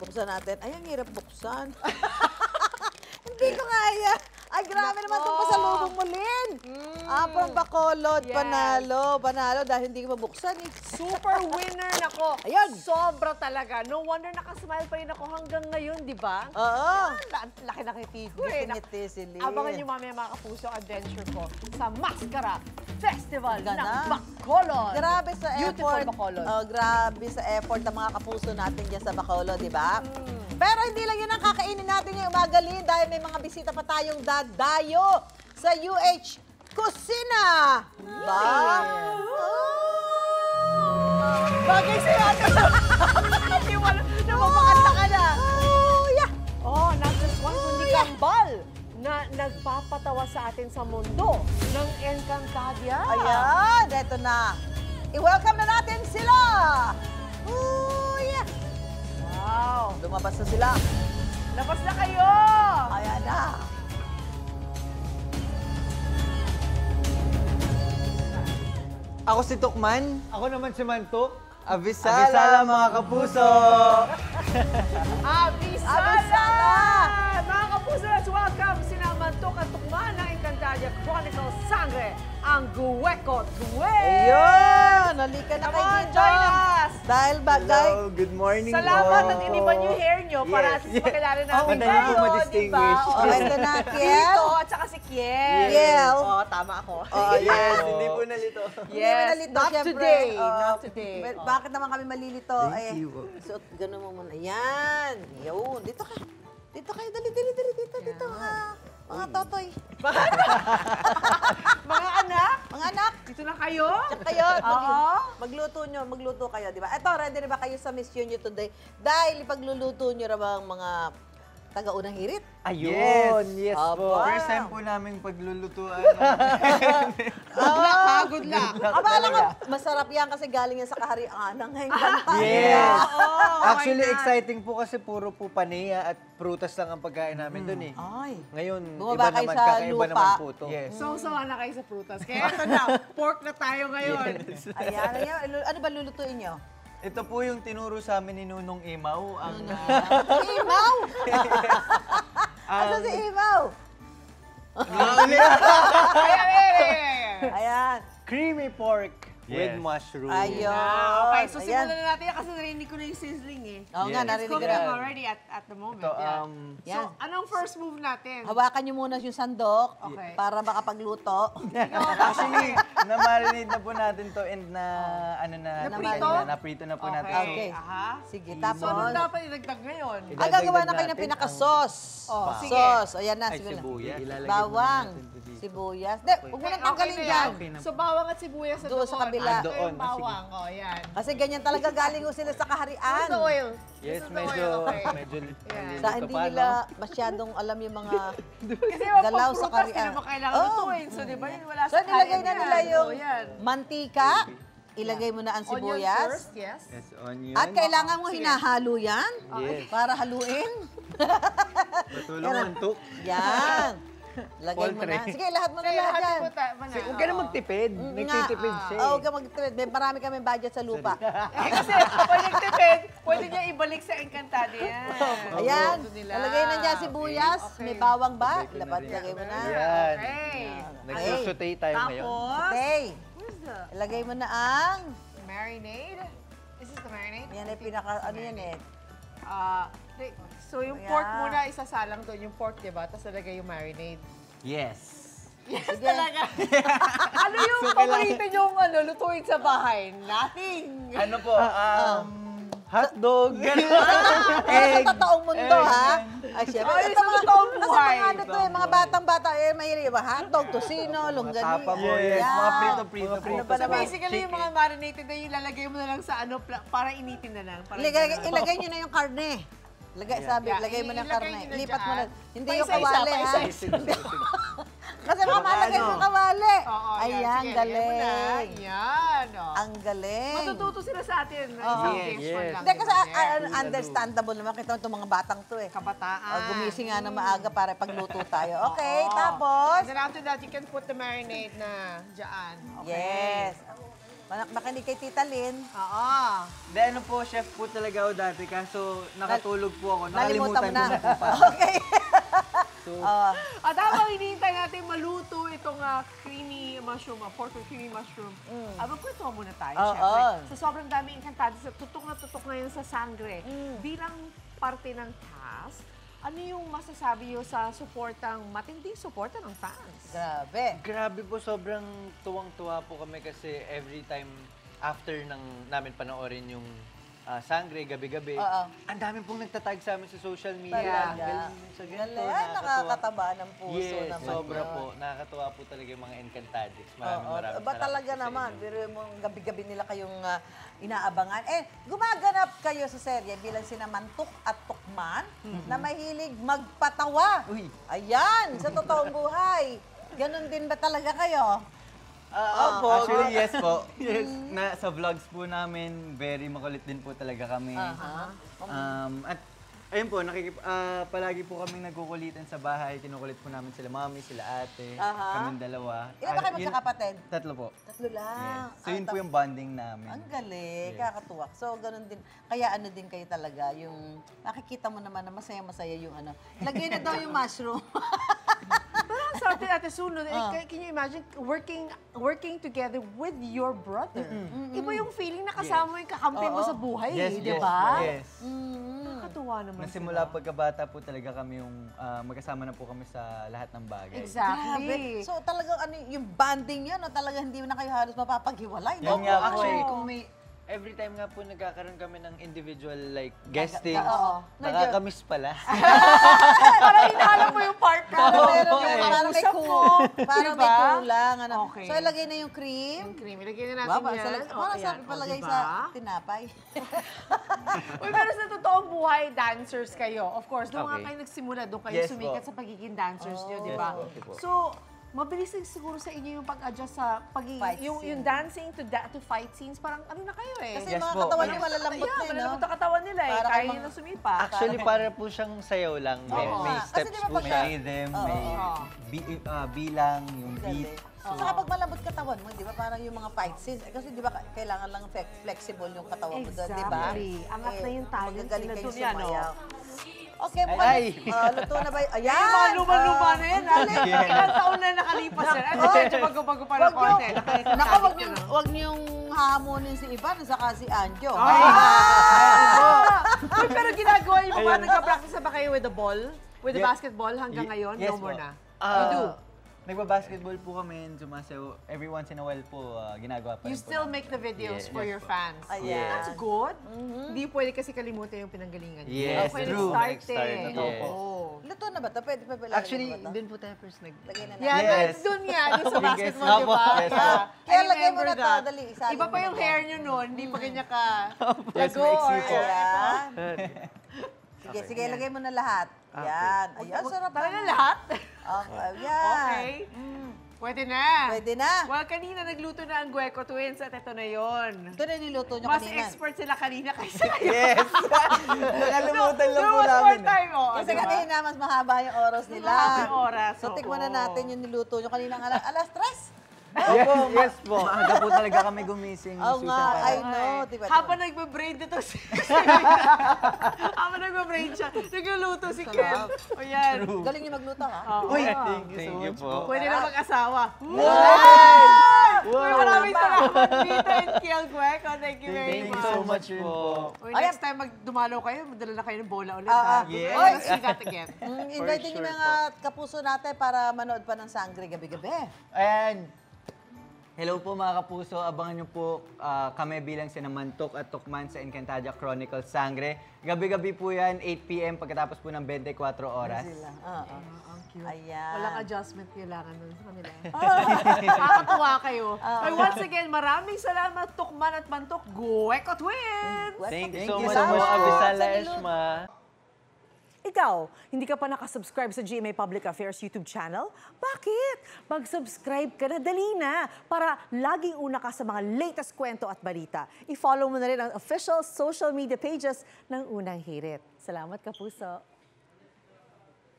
Buksan natin. Ay, ang hirap buksan. Hindi ko kaya. Ay, grabe naman itong pasalubong mo, Lynn. From Bacolod, Yes. Panalo dahil hindi ko mabuksan. Super winner nako. Ayun. Sobra talaga. No wonder nakasmile pa rin ako hanggang ngayon, di ba? Oo. Laki na kitigo eh. Ngiti si Lynn. Abangan niyo mamaya mga kapuso adventure ko sa Mascara Festival ng Ganda. Bacolod. Grabe sa Beautiful effort. Bacolod. Oh, grabe sa effort ng mga kapuso natin dyan sa Bacolod, di ba? Pero hindi lang yun ang kakainin natin yung umagali dahil may mga bisita pa tayong dadayo sa UH Kusina. Ba? Bagay sa'yo ate. Hindi wala. Napapakanta ka na. Oh, yeah. Oh, not just one, kundi kambal na nagpapatawa sa atin sa mundo ng Encantadia. Ayan, eto na. I-welcome na natin sila. Oh, yeah. Wow. Lumabas na sila. Labas na kayo. Ayan na. Ako si Tukman. Ako naman si Mantok. Abisala mga kapuso! Abisala! Abisala! Mga kapuso, let's welcome sina Mantok at Tukman ng Encantadia Chronicles Sangre, ang Guweko Twins! Ayun, halika na Come kayo on, dito. join us! Dahil bagay. Hello, good morning Salamat po. at iniba niyo yung hair niyo para at least makilala namin Madali po kayo, di ma-distinguish. ba? Oh, ito na, Kiel. Dito, at saka si Kiel. Kiel. Oh, tama ako. Oh, Yes, hindi po nalito. Hindi mo nalito, not syempre. today. Oh, Not today. Bakit naman kami malilito? Thank you. Suot, ganun mo muna. Yan. Yun. Dito ka. Dito kayo. Dali. Dito ha. Mga totoy. Mga anak, Mga anak. dito na kayo. Tsaka kayo. Oo. Magluto kayo, di ba? Eto, ready na ba kayo sa mission nyo today? Dahil ipagluluto nyo na ba ang mga taga-unang hirit? Ayun, yes po. Aba. First time po namin paglulutuan. Good luck. Abala ka, masarap yan kasi galing yan sa kaharian ng Encantadia. Yes! Oh, Actually, why not? exciting po kasi puro po paneya at prutas lang ang pagkain namin doon eh. Ay. Ngayon, Bumaba iba kayo naman, sa kakaiba lupa. naman po to. Yes. So, sawa na kayo sa prutas. Kaya ito na, pork na tayo ngayon. Ayan. Ano ba lulutuin nyo? Ito po yung tinuro sa amin ni Nunong Imaw. Ang Imaw! Asa si Imaw? Ayan. creamy pork with Yes. mushroom. Ayun. Okay, so Ayan. simulan na natin yan kasi narinig ko na yung sizzling eh. Oo nga, Yes. narinig ko Cooking na. already at the moment. Ito, yeah. Yan. So, anong first move natin? Hawakan nyo muna yung sandok Okay. para makapagluto. Actually, na-marinate na po natin to and na, ano na, Naprito? naprito na po natin. Okay. Aha. Sige, So, tapos. anong dapat idagdag ngayon? Gagawa na kayo ng natin pinaka-sauce. Oh, sige. Sauce. Ayan na. Ay, Simula. sibuyas. Ilalagay Bawang. muna natin to dito. Sibuyas. Hindi, huwag mo nang tanggalin na dyan. Okay na. So, bawang at sibuyas sa Doon sa kabila. Ito Doon, yung bawang. Oh, yan. Kasi ganyan talaga galing ko sila sa kaharian. This is the oil. Yes, This is the medyo, oil, okay. medyo Yan. Sa hindi nila masyadong alam yung mga Kasi galaw sa prutas, kaharian. hindi naman kailangan Oh. lutuin. So, di ba yun? Wala So, sa nilagay kain na yan. nila yung Oh, yan. mantika. Ilagay mo na ang Onion sibuyas. first, yes. Yes, onion. At kailangan mo Sige. hinahalo yan Yes. para haluin. Patulong mantok. Yan. Lagay mo na. Poultry. Sige, lahat mo na Kaya lahat lahat yan. po tayo. Huwag ka na magtipid. Nagtitipid siya Oo, eh. huwag ka mag-trade. May marami kami budget sa lupa. Kasi kapag nagtipid, pwede niya ibalik sa Encantadia. Ayan. Gusto nila. Nalagay na dyan sibuyas. Okay. May bawang ba? Lagay ko na Dapat rin. lagay mo na. Yan. Okay. Nagsusutay tayo ngayon. Tapos, Okay. where's the Ilagay mo na ang... marinade? This is the marinade? Yan ay pinaka... Ano yan eh? So yung Ayan. pork muna isasalang doon, yung pork, diba? Tapos nalagay yung marinade. Yes. Yes, Sige. talaga. Ano yung paborito yung lutuin sa bahay? Nothing. Ano po? Hotdog. Sa totoong mundo, ha? Ay, syempre. Ay, Ito sa mga- totoong Kasi buhay. mga ano to eh, mga batang-bata, mahilig ba? Hotdog, tosino, longganisa. Tapa po. Yes. Mga prito-prito po. Ano ba So naman? basically, yung mga marinated na yung lalagay mo na lang sa para initin na lang. Para Ilagay nyo na yung karne. Sabi, Yeah, lagay mo na ilagay karne. nyo na Lipat mo na. dyan. Hindi yung Paisa-isa, kawali, ha? paisa-isa. Kasi baka malagay mo kawali. Oo, yan. Ayan, Sige, lagay mo na. galing. Yan. Oh. Ang galing. Matututo sila sa atin. Oo. Yes. Hindi, kasi understandable naman. Kita mo itong mga batang to eh. Kabataan. Gumising nga ng maaga para pagluto tayo. Okay, tapos? And then after that, you can put the marinade na dyan. Okay. Yes. Makinig kay Tita Lynn. Oo. Di ano po, chef po talaga ako dati, kaso nakatulog po ako. Nalimutan mo Nakalimutan ko na. na po pa. Okay. So, At habang hinihintay natin maluto itong creamy mushroom, pork with creamy mushroom, magkwento muna tayo, Oo. syempre. Sa sobrang dami encantado, sa tutok na tutok ngayon sa sangre, bilang parte ng cast, ano yung masasabi niyo sa suportang, matinding suporta ng fans? Grabe. grabe po, sobrang tuwang-tuwa po kami kasi every time after namin panoorin yung Sangre, gabi-gabi, Oo. ang dami pong nagtatag sa amin sa social media. Talaga. Galing sa ganito, Galing. nakakatuwa. Nakakataba ng puso Yes, naman. sobra yun. po. Nakakatuwa po talaga yung mga Encantadicts. Maraming Oo. maraming Ba salamat talaga po sa naman, inyo. pero yung gabi-gabi nila kayong inaabangan. Gumaganap kayo sa serye bilang sina Mantok at Tukman na mahilig magpatawa. Uy. Ayan, sa totoong buhay. Ganon din ba talaga kayo? Opo. Actually, yes po. Yes. Sa vlogs po namin, very makulit din po talaga kami. At ayun po, palagi po kami nagkukulitan sa bahay. Kinukulit po namin sila mami, sila ate, kaming dalawa. Ilan ba kayo magkakapatid? Tatlo po. Tatlo lang. So yun po yung bonding namin. Ang galing, kakatuwa. So, ganun din. Kaya ano din kayo talaga, yung nakikita mo naman na masaya-masaya yung ano. Lagay na daw yung mushroom. Parang sa atin, Ate Suno, can you imagine working together with your brother? Iba yung feeling na kasama mo yung kakampi mo sa buhay, Yes, di yes, ba? yes. Nakakatuwa naman Nasimula sila. pagkabata po talaga kami yung magkasama na po kami sa lahat ng bagay. Exactly. Grabe. So, talagang ano, yung bonding yun, no? Talagang hindi na kayo halos mapapaghiwalay. No? Yan nga po Actually, eh. kung may every time nga po nagkakaroon kami ng individual like guesting, Oo. nakakamiss pala. Parang hinahanap mo yung partner. Parang meron Yung parang may kausap mo. parang may Diba? kulang. Ano. Okay. So, ilagay na yung cream. Yung cream, ilagay na natin Wow, yan. parang Ayan. sarap palagay diba? sa tinapay. Uy, pero sa totoong buhay, dancers kayo. Of course, doon nga Okay. kayo nagsimula, doon kayo Yes sumikat po. sa pagiging dancers nyo, di Yes ba? po. So, mabilis din siguro sa inyo yung pag-adjust sa Fight yung scene. dancing to fight scenes, parang ano na kayo eh. Kasi Yes mga po. katawan nyo malalambot na, no? Malalambot ang katawan nila eh. Para Kaya kang nyo na sumipa. Actually, para po siyang sayaw lang. May, Oo may nga. Kasi steps di ba po pag- siya. May rhythm, may bilang, yung beat. So, kapag malambot katawan mo, di ba, parang yung mga fight scenes, kasi di ba, kailangan lang flexible yung katawan mo doon, di ba? Exactly. Angat na yung talent magagaling nila kayo doon yan, sumayaw. oh. Okay, Ay, mukhang luto na ba? Ayan! Yung mga luma-luma na yan. Yeah. Ilang taon na nakalipas yan. Ano, medyo bago-bago pa ng Wag konti. niyo, naku, wag niyong hahamunin si Ivan at saka si Anjo. Uy, pero ginagawa niyo ba? Nagka-practice na ba kayo with the ball? With the Yeah. basketball hanggang ngayon? Yes No more po. na? You do? Nagba-basketball po kami, sumasayaw. Every once in a while po, ginagawa pa You rin po still namin. make the videos Yes, for yes your po. fans. Ayan. That's good. Hindi pwede kasi kalimutan yung pinanggalingan niyo. Yes, When true. it started. Nag-start na to po. Oo. Luto na ba ito? Pwede pa pala. Actually, dun po tayo first Lagay na Yeah, natin. Yes. doon nga, doon sa Yes. basketball, di ba? Yes. Yeah. Kaya I lagay mo remember na to, that. dali, isali Iba mo pa na yung dyan. hair nyo noon, hindi pa ganyan ka Yes, lago maiksi or po. Ayan. Sige, sige, lagay mo na lahat. Yan. Ayan, sarap Talaga naman. lahat? Okay, yan. Okay. Pwede na. Pwede na. Well, kanina nagluto na ang Gueco Twins at ito na yon. Ito na niluto nyo Mas kanina. expert sila kanina kaysa ngayon. Yes! Nakalimutan lang There po was more namin. time, oh. Kasi diba? kanina, mas mahaba yung oras nila. Mahaba yung oras, So, oo. tikman na natin yung niluto nyo kanina alas 3. Yes po. Maaga po talaga kami gumising. Oo Susan, nga, para- I know. Diba? Habang nagbe-braid ito si habang nagbe-braid siya, nagluluto si Ken. O yan. Galing nyo magluto, ha? Oo. Uy, Thank you po. Pwede na mag-asawa. Wow! Maraming salamat, Vita and Kiel Gueco. Thank you very Thank you much. so much po. Uy, next time dumalaw kayo, madala na kayo ng bola ulit. ha? Ah, yes. Oy, let's see that again. Invite nyo sure mga kapuso natin para manood pa ng Sangre gabi-gabi. Ayan. Hello po mga kapuso, abangan niyo po kami bilang sina Mantok at Tukman sa Encantadia Chronicles Sangre. Gabi-gabi po yan, 8 p.m. pagkatapos po ng 24 oras. Sila. Oo. Ang cute. Ayan. Walang adjustment kailangan nun sa kanila. Nakakatuwa kayo. Ay, once again, maraming salamat, Tukman at Mantok, Gueco Twins! Thank you Thank so you much so po, much po. Abisala Sa niluto. Eshma. Ikaw, hindi ka pa nakasubscribe sa GMA Public Affairs YouTube channel? Bakit? Mag-subscribe ka na, dali na, para laging una ka sa mga latest kwento at balita. I-follow mo na rin ang official social media pages ng Unang Hirit. Salamat, Kapuso!